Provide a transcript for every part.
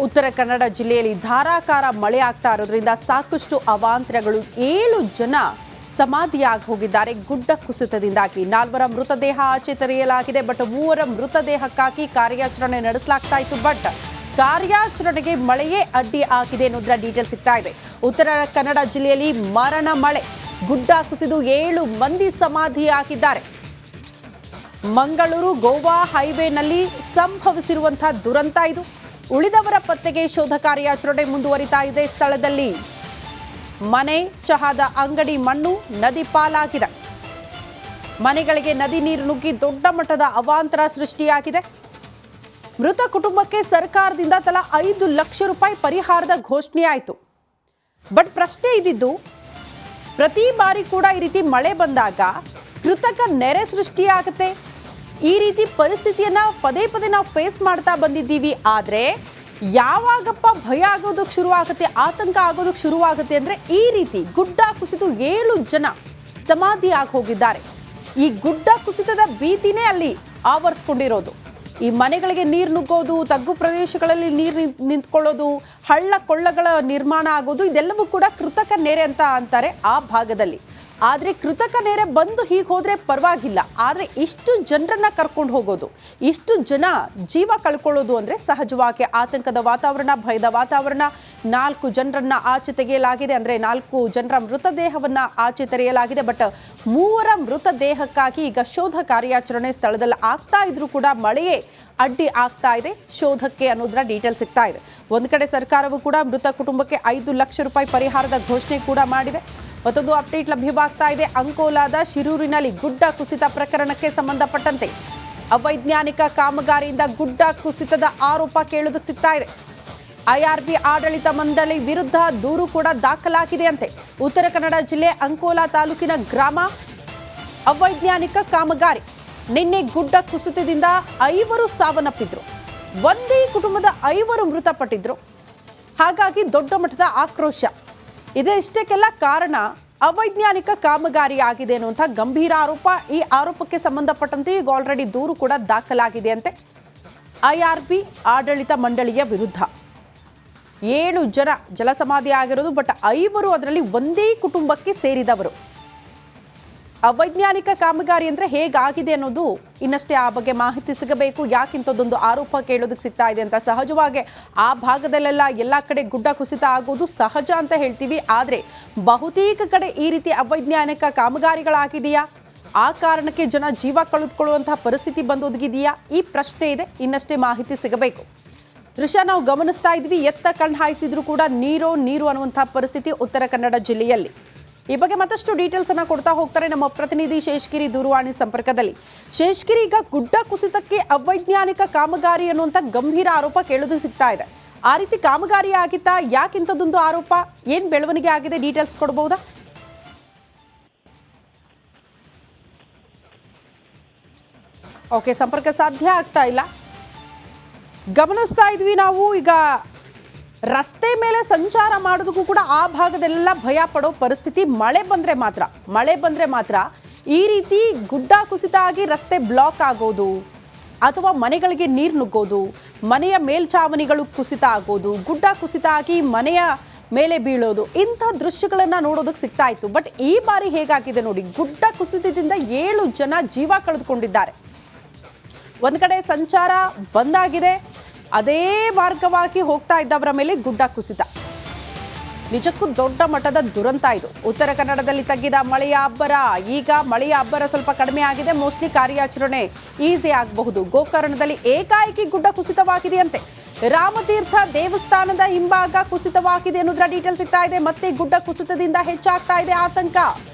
ಉತ್ತರ ಕನ್ನಡ ಜಿಲ್ಲೆಯಲ್ಲಿ ಧಾರಾಕಾರ ಮಳೆ ಆಗ್ತಾ ಇರೋದ್ರಿಂದ ಸಾಕಷ್ಟು ಅವಾಂತರಗಳು 7 ಜನ ಸಮಾಧಿಯಾಗಿ ಹೋಗಿದ್ದಾರೆ ಗುಡ್ಡ ಕುಸಿತದಿಂದಾಗಿ 4 ಮೃತದೇಹ ಆಚೆ ತೆರೆಯಲಾಗಿದೆ ಬಟ್ 3 ಮೃತದೇಹಕ್ಕಾಗಿ ಕಾರ್ಯಾಚರಣೆ ನಡೆಸಲಾಗ್ತಾ ಇತ್ತು ಬಟ್ ಕಾರ್ಯಾಚರಣೆಗೆ ಮಳೆಯೇ ಅಡ್ಡಿ ಆಗಿದೆ ಅನ್ನೋದರ ಡೀಟೇಲ್ ಸಿಗ್ತಾ ಇದೆ ಉತ್ತರ ಕನ್ನಡ ಜಿಲ್ಲೆಯಲ್ಲಿ ಮರಣ ಮಳೆ ಗುಡ್ಡ ಕುಸಿದು 7 ಮಂದಿ ಸಮಾಧಿಯಾಗಿದ್ದಾರೆ ಮಂಗಳೂರು ಗೋವಾ ಹೈವೇನಲ್ಲಿ ಸಂಭವಿಸಿರುವಂತಹ ದುರಂತ ಇದು ಉಳಿದವರ ಪತ್ತೆಗೆ ಶೋಧ ಕಾರ್ಯಾಚರಣೆ ಮುಂದುವರಿತಾ ಇದೆ ಸ್ಥಳದಲ್ಲಿ ಮನೆ ಚಹಾದ ಅಂಗಡಿ ಮಣ್ಣು ನದಿ ಪಾಲಾಗಿದೆ ಮನೆಗಳಿಗೆ ನದಿ ನೀರು ನುಗ್ಗಿ ದೊಡ್ಡ ಮಟ್ಟದ ಅವಾಂತರ ಸೃಷ್ಟಿಯಾಗಿದೆ ಮೃತ ಕುಟುಂಬಕ್ಕೆ ಸರ್ಕಾರದಿಂದ ತಲಾ 5 ಲಕ್ಷ ರೂಪಾಯಿ ಪರಿಹಾರದ ಘೋಷಣೆ ಆಯಿತು ಬಟ್ ಪ್ರಶ್ನೆ ಇದ್ದಿದ್ದು ಪ್ರತಿ ಬಾರಿ ಕೂಡ ಈ ರೀತಿ ಮಳೆ ಬಂದಾಗ ಕೃತಕ ನೆರೆ ಸೃಷ್ಟಿಯಾಗುತ್ತೆ ಈ ರೀತಿ ಪರಿಸ್ಥಿತಿಯನ್ನ ಪದೇ ಪದೇ ನಾವು ಫೇಸ್ ಮಾಡ್ತಾ ಬಂದಿದ್ದೀವಿ ಆದ್ರೆ ಯಾವಾಗಪ್ಪ ಭಯ ಆಗೋದಕ್ಕೆ ಶುರುವಾಗುತ್ತೆ ಆತಂಕ ಆಗೋದಕ್ಕೆ ಶುರುವಾಗುತ್ತೆ ಅಂದ್ರೆ ಈ ರೀತಿ ಗುಡ್ಡ ಕುಸಿದು 7 ಜನ ಸಮಾಧಿಯಾಗಿ ಹೋಗಿದ್ದಾರೆ ಈ ಗುಡ್ಡ ಕುಸಿತದ ಭೀತಿನೇ ಅಲ್ಲಿ ಆವರಿಸ್ಕೊಂಡಿರೋದು ಈ ಮನೆಗಳಿಗೆ ನೀರು ನುಗ್ಗೋದು ತಗ್ಗು ಪ್ರದೇಶಗಳಲ್ಲಿ ನೀರು ನಿಂತ್ಕೊಳ್ಳೋದು ಹಳ್ಳ ಕೊಳ್ಳಗಳ ನಿರ್ಮಾಣ ಆಗೋದು ಇದೆಲ್ಲವೂ ಕೂಡ ಕೃತಕ ನೆರೆ ಅಂತ ಅಂತಾರೆ ಆ ಭಾಗದಲ್ಲಿ ಆದರೆ ಕೃತಕ ನೆರೆ ಬಂದು ಹೀಗೆ ಹೋದ್ರೆ ಪರವಾಗಿಲ್ಲ ಆದರೆ ಇಷ್ಟು ಜನರನ್ನ ಕರ್ಕೊಂಡು ಹೋಗೋದು ಇಷ್ಟು ಜನ ಜೀವ ಕಳ್ಕೊಳ್ಳೋದು ಅಂದ್ರೆ ಸಹಜವಾಗಿ ಆತಂಕದ ವಾತಾವರಣ ಭಯದ ವಾತಾವರಣ 4 ಜನರನ್ನ ಆಚೆ ತೆಗೆಯಲಾಗಿದೆ ಅಂದ್ರೆ 4 ಜನರ ಮೃತದೇಹವನ್ನ ಆಚೆ ತೆರೆಯಲಾಗಿದೆ ಬಟ್ 3 ಮೃತದೇಹಕ್ಕಾಗಿ ಈಗ ಶೋಧ ಕಾರ್ಯಾಚರಣೆ ಸ್ಥಳದಲ್ಲಿ ಆಗ್ತಾ ಇದ್ರೂ ಕೂಡ ಮಳೆಯೇ ಅಡ್ಡಿ ಆಗ್ತಾ ಇದೆ ಶೋಧಕ್ಕೆ ಅನ್ನೋದರ ಡೀಟೇಲ್ ಸಿಗ್ತಾ ಇದೆ ಒಂದು ಕಡೆ ಸರ್ಕಾರವು ಕೂಡ ಮೃತ ಕುಟುಂಬಕ್ಕೆ 5 ಲಕ್ಷ ರೂಪಾಯಿ ಪರಿಹಾರದ ಘೋಷಣೆ ಕೂಡ ಮಾಡಿದೆ ಮತ್ತೊಂದು ಅಪ್ಡೇಟ್ ಲಭ್ಯವಾಗ್ತಾ ಇದೆ ಅಂಕೋಲಾದ ಶಿರೂರಿನಲ್ಲಿ ಗುಡ್ಡ ಕುಸಿತ ಪ್ರಕರಣಕ್ಕೆ ಸಂಬಂಧಪಟ್ಟಂತೆ ಅವೈಜ್ಞಾನಿಕ ಕಾಮಗಾರಿಯಿಂದ ಗುಡ್ಡ ಕುಸಿತದ ಆರೋಪ ಕೇಳೋದಕ್ಕೆ ಸಿಗ್ತಾ ಇದೆ ಐಆರ್ಬಿ ಆಡಳಿತ ಮಂಡಳಿ ವಿರುದ್ಧ ದೂರು ಕೂಡ ದಾಖಲಾಗಿದೆ ಅಂತೆ ಉತ್ತರ ಕನ್ನಡ ಜಿಲ್ಲೆ ಅಂಕೋಲಾ ತಾಲೂಕಿನ ಗ್ರಾಮ ಅವೈಜ್ಞಾನಿಕ ಕಾಮಗಾರಿ ನಿನ್ನೆ ಗುಡ್ಡ ಕುಸಿತದಿಂದ 5 ಸಾವನ್ನಪ್ಪಿದ್ರು ಒಂದೇ ಕುಟುಂಬದ 5 ಮೃತಪಟ್ಟಿದ್ರು ಹಾಗಾಗಿ ದೊಡ್ಡ ಮಟ್ಟದ ಆಕ್ರೋಶ ಇದೆಷ್ಟಕ್ಕೆಲ್ಲ ಕಾರಣ ಅವೈಜ್ಞಾನಿಕ ಕಾಮಗಾರಿ ಆಗಿದೆ ಅನ್ನುವಂಥ ಗಂಭೀರ ಆರೋಪ ಈ ಆರೋಪಕ್ಕೆ ಸಂಬಂಧಪಟ್ಟಂತೆ ಈಗ ಆಲ್ರೆಡಿ ದೂರು ಕೂಡ ದಾಖಲಾಗಿದೆ ಅಂತೆ ಐಆರ್ಬಿ ಆಡಳಿತ ಮಂಡಳಿಯ ವಿರುದ್ಧ 7 ಜನ ಜಲಸಮಾಧಿ ಆಗಿರೋದು ಬಟ್ 5 ಅದರಲ್ಲಿ ಒಂದೇ ಕುಟುಂಬಕ್ಕೆ ಸೇರಿದವರು ಅವೈಜ್ಞಾನಿಕ ಕಾಮಗಾರಿ ಅಂದ್ರೆ ಹೇಗಾಗಿದೆ ಅನ್ನೋದು ಇನ್ನಷ್ಟೇ ಆ ಬಗ್ಗೆ ಮಾಹಿತಿ ಸಿಗಬೇಕು ಯಾಕಿಂತದೊಂದು ಆರೋಪ ಕೇಳೋದಕ್ಕೆ ಸಿಗ್ತಾ ಇದೆ ಅಂತ ಸಹಜವಾಗಿ ಆ ಭಾಗದಲ್ಲೆಲ್ಲ ಎಲ್ಲ ಕಡೆ ಗುಡ್ಡ ಕುಸಿತ ಆಗೋದು ಸಹಜ ಅಂತ ಹೇಳ್ತೀವಿ ಆದರೆ ಬಹುತೇಕ ಕಡೆ ಈ ರೀತಿ ಅವೈಜ್ಞಾನಿಕ ಕಾಮಗಾರಿಗಳಾಗಿದೆಯಾ ಆ ಕಾರಣಕ್ಕೆ ಜನ ಜೀವ ಕಳೆದುಕೊಳ್ಳುವಂತಹ ಪರಿಸ್ಥಿತಿ ಬಂದೊದಗಿದೆಯಾ ಈ ಪ್ರಶ್ನೆ ಇದೆ ಇನ್ನಷ್ಟೇ ಮಾಹಿತಿ ಸಿಗಬೇಕು ದೃಶ್ಯ ನಾವು ಗಮನಿಸ್ತಾ ಇದ್ವಿ ಎತ್ತ ಕಣ್ಣು ಹಾಯಿಸಿದ್ರು ಕೂಡ ನೀರು ಅನ್ನುವಂತಹ ಪರಿಸ್ಥಿತಿ ಉತ್ತರ ಕನ್ನಡ ಜಿಲ್ಲೆಯಲ್ಲಿ ಈ ಬಗ್ಗೆ ಮತ್ತಷ್ಟು ಡೀಟೇಲ್ಸ್ ಅನ್ನ ಕೊಡ್ತಾ ಹೋಗ್ತಾರೆ ನಮ್ಮ ಪ್ರತಿನಿಧಿ ಶೇಷಗಿರಿ ದೂರವಾಣಿ ಸಂಪರ್ಕದಲ್ಲಿ ಶೇಷಗಿರಿ ಈಗ ಗುಡ್ಡ ಕುಸಿತಕ್ಕೆ ಅವೈಜ್ಞಾನಿಕ ಕಾಮಗಾರಿ ಅನ್ನುವಂಥ ಗಂಭೀರ ಆರೋಪ ಕೇಳೋದು ಸಿಗ್ತಾ ಇದೆ ಆ ರೀತಿ ಕಾಮಗಾರಿ ಆಗಿತ್ತಾ ಯಾಕಿಂತದೊಂದು ಆರೋಪ ಏನ್ ಬೆಳವಣಿಗೆ ಆಗಿದೆ ಡೀಟೇಲ್ಸ್ ಕೊಡಬಹುದಾ ಓಕೆ ಸಂಪರ್ಕ ಸಾಧ್ಯ ಆಗ್ತಾ ಇಲ್ಲ ಗಮನಿಸ್ತಾ ಇದ್ವಿ ನಾವು ಈಗ ರಸ್ತೆ ಮೇಲೆ ಸಂಚಾರ ಮಾಡೋದಕ್ಕೂ ಕೂಡ ಆ ಭಾಗದಲ್ಲೆಲ್ಲ ಭಯ ಪಡೋ ಪರಿಸ್ಥಿತಿ ಮಳೆ ಬಂದ್ರೆ ಮಾತ್ರ ಈ ರೀತಿ ಗುಡ್ಡ ಕುಸಿತ ಆಗಿ ರಸ್ತೆ ಬ್ಲಾಕ್ ಆಗೋದು ಅಥವಾ ಮನೆಗಳಿಗೆ ನೀರು ನುಗ್ಗೋದು ಮನೆಯ ಮೇಲ್ಛಾವಣಿಗಳು ಕುಸಿತ ಆಗೋದು ಗುಡ್ಡ ಕುಸಿತ ಆಗಿ ಮನೆಯ ಮೇಲೆ ಬೀಳೋದು ಇಂಥ ದೃಶ್ಯಗಳನ್ನ ನೋಡೋದಕ್ಕೆ ಸಿಗ್ತಾ ಇತ್ತು ಬಟ್ ಈ ಬಾರಿ ಹೇಗಾಗಿದೆ ನೋಡಿ ಗುಡ್ಡ ಕುಸಿತದಿಂದ 7 ಜನ ಜೀವ ಕಳೆದುಕೊಂಡಿದ್ದಾರೆ ಒಂದ್ ಕಡೆ ಸಂಚಾರ ಬಂದಾಗಿದೆ ಅದೇ ಮಾರ್ಗವಾಗಿ ಹೋಗ್ತಾ ಇದ್ದವರ ಮೇಲೆ ಗುಡ್ಡ ಕುಸಿತ ನಿಜಕ್ಕೂ ದೊಡ್ಡ ಮಟ್ಟದ ದುರಂತ ಇದು ಉತ್ತರ ಕನ್ನಡದಲ್ಲಿ ತಗ್ಗಿದ ಮಳೆಯ ಅಬ್ಬರ ಈಗ ಮಳೆಯ ಅಬ್ಬರ ಸ್ವಲ್ಪ ಕಡಿಮೆ ಆಗಿದೆ ಮೋಸ್ಟ್ಲಿ ಕಾರ್ಯಾಚರಣೆ ಈಸಿ ಆಗಬಹುದು ಗೋಕರ್ಣದಲ್ಲಿ ಏಕಾಏಕಿ ಗುಡ್ಡ ಕುಸಿತವಾಗಿದೆಯಂತೆ ರಾಮತೀರ್ಥ ದೇವಸ್ಥಾನದ ಹಿಂಭಾಗ ಕುಸಿತವಾಗಿದೆ ಅನ್ನೋದರ ಡೀಟೇಲ್ ಸಿಗ್ತಾ ಇದೆ ಮತ್ತೆ ಗುಡ್ಡ ಕುಸಿತದಿಂದ ಹೆಚ್ಚಾಗ್ತಾ ಇದೆ ಆತಂಕ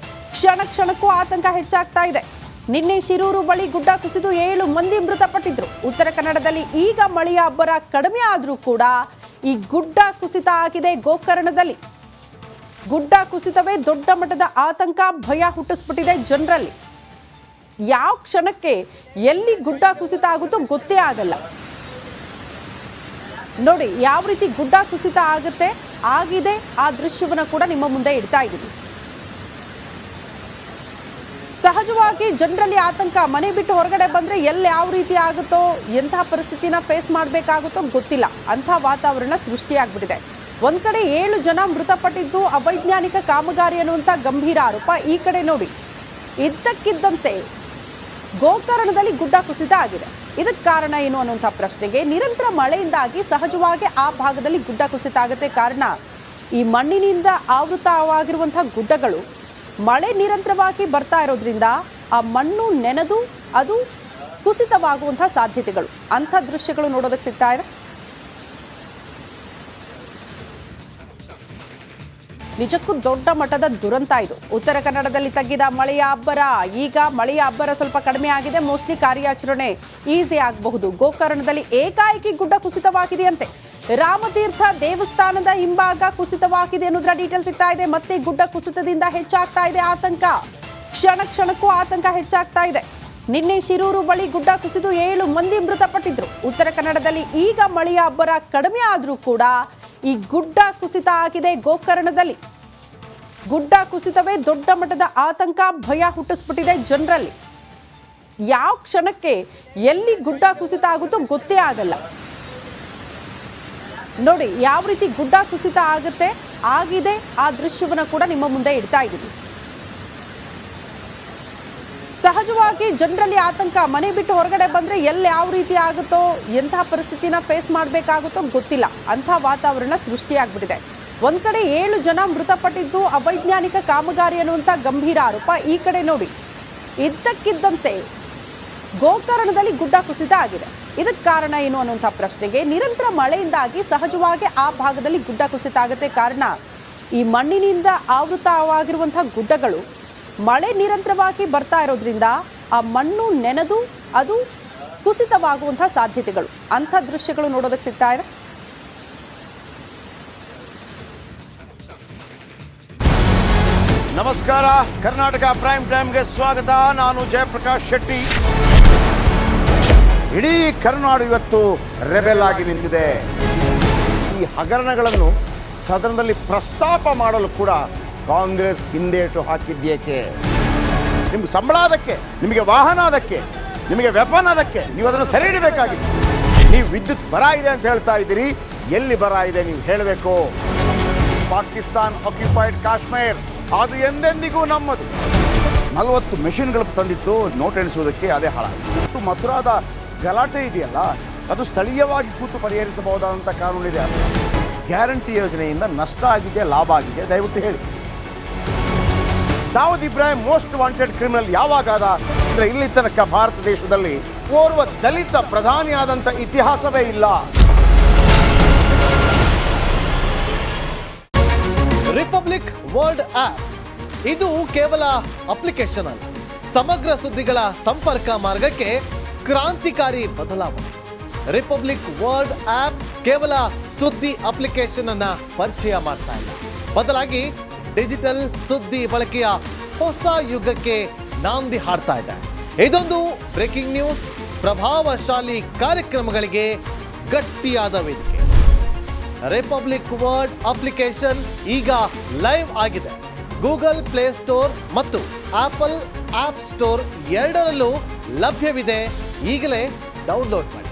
ಕ್ಷಣಕ್ಕೂ ಆತಂಕ ಹೆಚ್ಚಾಗ್ತಾ ಇದೆ ನಿನ್ನೆ ಶಿರೂರು ಬಳಿ ಗುಡ್ಡ ಕುಸಿದು 7 ಮಂದಿ ಮೃತಪಟ್ಟಿದ್ರು ಉತ್ತರ ಕನ್ನಡದಲ್ಲಿ ಈಗ ಮಳೆಯ ಅಬ್ಬರ ಕಡಿಮೆ ಆದ್ರೂ ಕೂಡ ಈ ಗುಡ್ಡ ಕುಸಿತ ಆಗಿದೆ ಗೋಕರ್ಣದಲ್ಲಿ ಗುಡ್ಡ ಕುಸಿತವೇ ದೊಡ್ಡ ಮಟ್ಟದ ಆತಂಕ ಭಯ ಹುಟ್ಟಿಸ್ಬಿಟ್ಟಿದೆ ಜನರಲ್ಲಿ ಯಾವ ಕ್ಷಣಕ್ಕೆ ಎಲ್ಲಿ ಗುಡ್ಡ ಕುಸಿತ ಆಗುತ್ತೋ ಗೊತ್ತೇ ಆಗಲ್ಲ ನೋಡಿ ಯಾವ ರೀತಿ ಗುಡ್ಡ ಕುಸಿತ ಆಗಿದೆ ಆ ದೃಶ್ಯವನ್ನ ಕೂಡ ನಿಮ್ಮ ಮುಂದೆ ಇಡ್ತಾ ಇದ್ದೀವಿ ಸಹಜವಾಗಿ ಜನರಲ್ಲಿ ಆತಂಕ. ಮನೆ ಬಿಟ್ಟು ಹೊರಗಡೆ ಬಂದ್ರೆ ಎಲ್ಲಿ ಯಾವ ರೀತಿ ಆಗುತ್ತೋ, ಎಂತಹ ಪರಿಸ್ಥಿತಿನ ಫೇಸ್ ಮಾಡಬೇಕಾಗುತ್ತೋ ಗೊತ್ತಿಲ್ಲ. ಅಂಥ ವಾತಾವರಣ ಸೃಷ್ಟಿಯಾಗ್ಬಿಟ್ಟಿದೆ. ಒಂದ್ ಕಡೆ 7 ಜನ ಮೃತಪಟ್ಟಿದ್ದು ಅವೈಜ್ಞಾನಿಕ ಕಾಮಗಾರಿ ಅನ್ನುವಂಥ ಗಂಭೀರ ಆರೋಪ. ಈ ಕಡೆ ನೋಡಿ, ಇದ್ದಕ್ಕಿದ್ದಂತೆ ಗೋಕರ್ಣದಲ್ಲಿ ಗುಡ್ಡ ಕುಸಿತ ಆಗಿದೆ. ಇದಕ್ಕೆ ಕಾರಣ ಏನು ಅನ್ನುವಂಥ ಪ್ರಶ್ನೆಗೆ ನಿರಂತರ ಮಳೆಯಿಂದಾಗಿ ಸಹಜವಾಗಿ ಆ ಭಾಗದಲ್ಲಿ ಗುಡ್ಡ ಕುಸಿತ ಆಗುತ್ತೆ. ಕಾರಣ ಈ ಮಣ್ಣಿನಿಂದ ಆವೃತವಾಗಿರುವಂತಹ ಗುಡ್ಡಗಳು ಮಳೆ ನಿರಂತರವಾಗಿ ಬರ್ತಾ ಇರೋದ್ರಿಂದ ಆ ಮಣ್ಣು ನೆನೆದು ಅದು ಕುಸಿತವಾಗುವಂತಹ ಸಾಧ್ಯತೆಗಳು, ಅಂಥ ದೃಶ್ಯಗಳು ನೋಡೋದಕ್ಕೆ ಸಿಗ್ತಾ ಇದೆ. ನಿಜಕ್ಕೂ ದೊಡ್ಡ ಮಟ್ಟದ ದುರಂತ ಇದು. ಉತ್ತರ ಕನ್ನಡದಲ್ಲಿ ತಗ್ಗಿದ ಮಳೆಯ ಅಬ್ಬರ. ಈಗ ಮಳೆಯ ಅಬ್ಬರ ಸ್ವಲ್ಪ ಕಡಿಮೆ ಆಗಿದೆ. ಮೋಸ್ಟ್ಲಿ ಕಾರ್ಯಾಚರಣೆ ಈಸಿ ಆಗಬಹುದು. ಗೋಕರ್ಣದಲ್ಲಿ ಏಕಾಏಕಿ ಗುಡ್ಡ ಕುಸಿತವಾಗಿದೆಯಂತೆ. ರಾಮತೀರ್ಥ ದೇವಸ್ಥಾನದ ಹಿಂಭಾಗ ಕುಸಿತವಾಗಿದೆ ಅನ್ನೋದ್ರ ಡೀಟೇಲ್ ಸಿಗ್ತಾ ಇದೆ. ಮತ್ತೆ ಗುಡ್ಡ ಕುಸಿತದಿಂದ ಹೆಚ್ಚಾಗ್ತಾ ಇದೆ ಆತಂಕ. ಕ್ಷಣ ಕ್ಷಣಕ್ಕೂ ಆತಂಕ ಹೆಚ್ಚಾಗ್ತಾ ಇದೆ. ನಿನ್ನೆ ಶಿರೂರು ಬಳಿ ಗುಡ್ಡ ಕುಸಿದು 7 ಮಂದಿ ಮೃತಪಟ್ಟಿದ್ರು. ಉತ್ತರ ಕನ್ನಡದಲ್ಲಿ ಈಗ ಮಳೆಯ ಅಬ್ಬರ ಕಡಿಮೆ ಆದ್ರೂ ಕೂಡ ಈ ಗುಡ್ಡ ಕುಸಿತ ಆಗಿದೆ. ಗೋಕರ್ಣದಲ್ಲಿ ಗುಡ್ಡ ಕುಸಿತವೇ ದೊಡ್ಡ ಮಟ್ಟದ ಆತಂಕ, ಭಯ ಹುಟ್ಟಿಸ್ಬಿಟ್ಟಿದೆ ಜನರಲ್ಲಿ. ಯಾವ ಕ್ಷಣಕ್ಕೆ ಎಲ್ಲಿ ಗುಡ್ಡ ಕುಸಿತ ಆಗುತ್ತೋ ಗೊತ್ತೇ ಆಗಲ್ಲ. ನೋಡಿ ಯಾವ ರೀತಿ ಗುಡ್ಡ ಕುಸಿತ ಆಗಿದೆ. ಆ ದೃಶ್ಯವನ್ನ ಕೂಡ ನಿಮ್ಮ ಮುಂದೆ ಇಡ್ತಾ ಇದ್ದೀವಿ. ಸಹಜವಾಗಿ ಜನರಲ್ಲಿ ಆತಂಕ. ಮನೆ ಬಿಟ್ಟು ಹೊರಗಡೆ ಬಂದ್ರೆ ಎಲ್ಲಿ ಯಾವ ರೀತಿ ಆಗುತ್ತೋ, ಎಂತಹ ಪರಿಸ್ಥಿತಿನ ಫೇಸ್ ಮಾಡಬೇಕಾಗುತ್ತೋ ಗೊತ್ತಿಲ್ಲ. ಅಂಥ ವಾತಾವರಣ ಸೃಷ್ಟಿಯಾಗ್ಬಿಟ್ಟಿದೆ. ಒಂದ್ ಕಡೆ 7 ಜನ ಮೃತಪಟ್ಟಿದ್ದು ಅವೈಜ್ಞಾನಿಕ ಕಾಮಗಾರಿ ಅನ್ನುವಂಥ ಗಂಭೀರ ಆರೋಪ. ಈ ಕಡೆ ನೋಡಿ, ಇದ್ದಕ್ಕಿದ್ದಂತೆ ಗೋಕರ್ಣದಲ್ಲಿ ಗುಡ್ಡ ಕುಸಿತ ಆಗಿದೆ. ಇದಕ್ಕೆ ಕಾರಣ ಏನು ಅನ್ನುವಂಥ ಪ್ರಶ್ನೆಗೆ ನಿರಂತರ ಮಳೆಯಿಂದಾಗಿ ಸಹಜವಾಗಿ ಆ ಭಾಗದಲ್ಲಿ ಗುಡ್ಡ ಕುಸಿತ ಆಗುತ್ತೆ. ಕಾರಣ ಈ ಮಣ್ಣಿನಿಂದ ಆವೃತವಾಗಿರುವಂತಹ ಗುಡ್ಡಗಳು ಮಳೆ ನಿರಂತರವಾಗಿ ಬರ್ತಾ ಇರೋದ್ರಿಂದ ಆ ಮಣ್ಣು ನೆನೆದು ಅದು ಕುಸಿತವಾಗುವಂತಹ ಸಾಧ್ಯತೆಗಳು, ಅಂಥ ದೃಶ್ಯಗಳು ನೋಡೋದಕ್ಕೆ ಸಿಗ್ತಾ ಇದೆ. ನಮಸ್ಕಾರ, ಕರ್ನಾಟಕ ಪ್ರೈಮ್ ಟೈಮ್ಗೆ ಸ್ವಾಗತ. ನಾನು ಜಯಪ್ರಕಾಶ್ ಶೆಟ್ಟಿ. ಇಡೀ ಕರ್ನಾಡು ಇವತ್ತು ರೆಬೆಲ್ ಆಗಿ ನಿಂತಿದೆ. ಈ ಹಗರಣಗಳನ್ನು ಸದನದಲ್ಲಿ ಪ್ರಸ್ತಾಪ ಮಾಡಲು ಕೂಡ ಕಾಂಗ್ರೆಸ್ ಹಿಂದೇಟು ಹಾಕಿದ್ದೇಕೆ? ನಿಮ್ಗೆ ಸಂಬಳ ಅದಕ್ಕೆ, ನಿಮಗೆ ವಾಹನ ಅದಕ್ಕೆ, ನಿಮಗೆ ವೆಪನ್ ಅದಕ್ಕೆ, ನೀವು ಅದನ್ನು ಸೆರೆ ಹಿಡಿಬೇಕಾಗಿತ್ತು. ನೀವು ವಿದ್ಯುತ್ ಬರ ಇದೆ ಅಂತ ಹೇಳ್ತಾ ಇದ್ದೀರಿ. ಎಲ್ಲಿ ಬರ ಇದೆ ನೀವು ಹೇಳಬೇಕು. ಪಾಕಿಸ್ತಾನ್ ಆಕ್ಯುಪೈಡ್ ಕಾಶ್ಮೀರ್ ಅದು ಎಂದೆಂದಿಗೂ ನಮ್ಮದು. 40 ಮೆಷಿನ್ಗಳು ತಂದಿತ್ತು ನೋಟ್ ಎಣಿಸುವುದಕ್ಕೆ, ಅದೇ ಹಾಳಾಯಿತು. ಮಥುರಾದ ಗಲಾಟೆ ಇದೆಯಲ್ಲ, ಅದು ಸ್ಥಳೀಯವಾಗಿ ಕೂತು ಪರಿಹರಿಸಬಹುದಾದಂಥ ಕಾನೂನಿದೆ. ಗ್ಯಾರಂಟಿ ಯೋಜನೆಯಿಂದ ನಷ್ಟ ಆಗಿದೆ, ಲಾಭ ಆಗಿದೆ, ದಯವಿಟ್ಟು ಹೇಳಿ. Dawood Ibrahim most wanted criminal ಯಾವಾಗಾದ ಅಂದರೆ ಇಲ್ಲಿ ತನಕ ಭಾರತ ದೇಶದಲ್ಲಿ ಓರ್ವ ದಲಿತ ಪ್ರಧಾನಿಯಾದಂಥ ಇತಿಹಾಸವೇ ಇಲ್ಲ. ರಿಪಬ್ಲಿಕ್ ವರ್ಲ್ಡ್ ಆಪ್ ಇದು ಕೇವಲ ಅಪ್ಲಿಕೇಶನ್ ಅಲ್ಲ, ಸಮಗ್ರ ಸುದ್ದಿಗಳ ಸಂಪರ್ಕ ಮಾರ್ಗಕ್ಕೆ ಕ್ರಾಂತಿಕಾರಿ ಬದಲಾವಣೆ. ರಿಪಬ್ಲಿಕ್ ವರ್ಲ್ಡ್ ಆಪ್ ಕೇವಲ ಸುದ್ದಿ ಅಪ್ಲಿಕೇಶನ್ ಅನ್ನ ಪರಿಚಯ ಮಾಡ್ತಾ ಇಲ್ಲ, ಬದಲಾಗಿ ಡಿಜಿಟಲ್ ಸುದ್ದಿ ಬಳಕೆಯ ಹೊಸ ಯುಗಕ್ಕೆ ನಾಂದಿ ಹಾಡ್ತಾ ಇದೆ. ಇದೊಂದು ಬ್ರೇಕಿಂಗ್ ನ್ಯೂಸ್, ಪ್ರಭಾವಶಾಲಿ ಕಾರ್ಯಕ್ರಮಗಳಿಗೆ ಗಟ್ಟಿಯಾದ ವೇದಿಕೆ. ರಿಪಬ್ಲಿಕ್ ವರ್ಲ್ಡ್ ಅಪ್ಲಿಕೇಶನ್ ಈಗ ಲೈವ್ ಆಗಿದೆ. ಗೂಗಲ್ ಪ್ಲೇ ಸ್ಟೋರ್ ಮತ್ತು ಆಪಲ್ ಆಪ್ ಸ್ಟೋರ್ ಎರಡರಲ್ಲೂ ಲಭ್ಯವಿದೆ. ಈಗಲೇ ಡೌನ್ಲೋಡ್ ಮಾಡಿ.